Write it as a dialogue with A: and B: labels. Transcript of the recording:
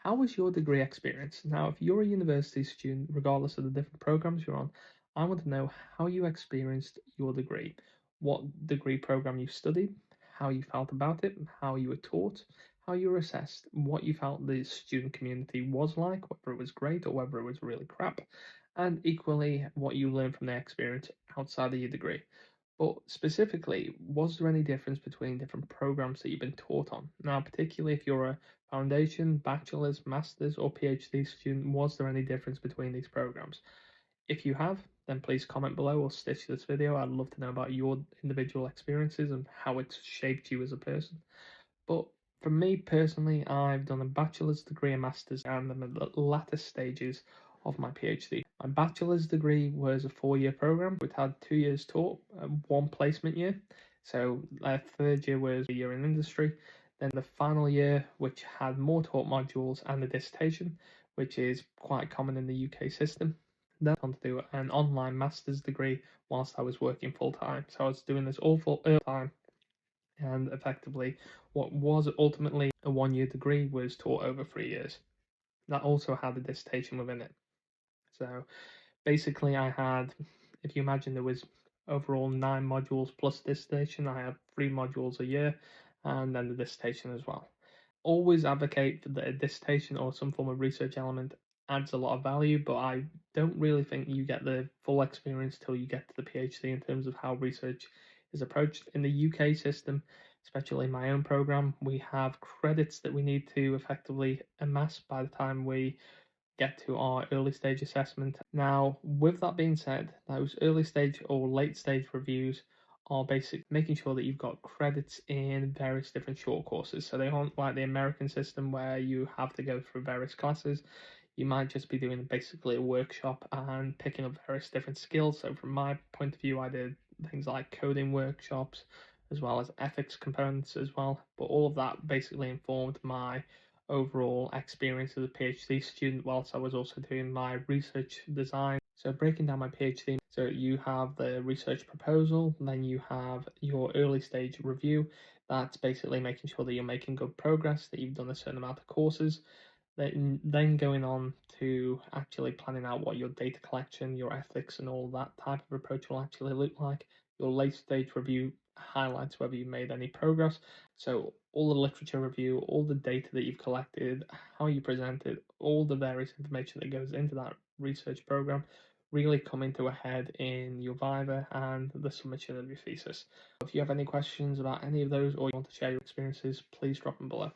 A: how was your degree experience? Now, if you're a university student, regardless of the different programs you're on, I want to know how you experienced your degree, what degree program you studied, how you felt about it, how you were taught, how you were assessed, what you felt the student community was like, whether it was great or whether it was really crap, and equally what you learned from the experience outside of your degree. But specifically, was there any difference between different programs that you've been taught on? Now, particularly if you're a foundation, bachelor's, master's, or PhD student, was there any difference between these programs? If you have, then please comment below or stitch this video. I'd love to know about your individual experiences and how it's shaped you as a person. But for me personally, I've done a bachelor's degree, a master's, and I'm at the latter stages of my PhD. My bachelor's degree was a 4-year program, which had 2 years taught, and 1 placement year. So third year was a year in industry. Then the final year, which had more taught modules and a dissertation, which is quite common in the UK system. Then on to do an online master's degree whilst I was working full time. So I was doing this all full time, and effectively what was ultimately a 1-year degree was taught over 3 years. That also had a dissertation within it. So basically I had, if you imagine there was overall 9 modules plus dissertation, I had 3 modules a year and then the dissertation as well. Always advocate for the dissertation or some form of research element adds a lot of value, but I don't really think you get the full experience till you get to the PhD in terms of how research is approached. In the UK system, especially my own program, we have credits that we need to effectively amass by the time we get to our early stage assessment. Now, with that being said, those early stage or late stage reviews are basic making sure that you've got credits in various different short courses. So they aren't like the American system where you have to go through various classes. You might just be doing basically a workshop and picking up various different skills. So from my point of view, I did things like coding workshops as well as ethics components as well. But all of that basically informed my overall experience as a PhD student whilst I was also doing my research design. So breaking down my PhD, so you have the research proposal, then you have your early stage review. That's basically making sure that you're making good progress, that you've done a certain amount of courses. Then going on to actually planning out what your data collection, your ethics, and all that type of approach will actually look like. Your late stage review highlights whether you've made any progress. So all the literature review, all the data that you've collected, how you present it, all the various information that goes into that research program really come into a head in your viva and the submission of your thesis. If you have any questions about any of those or you want to share your experiences, please drop them below.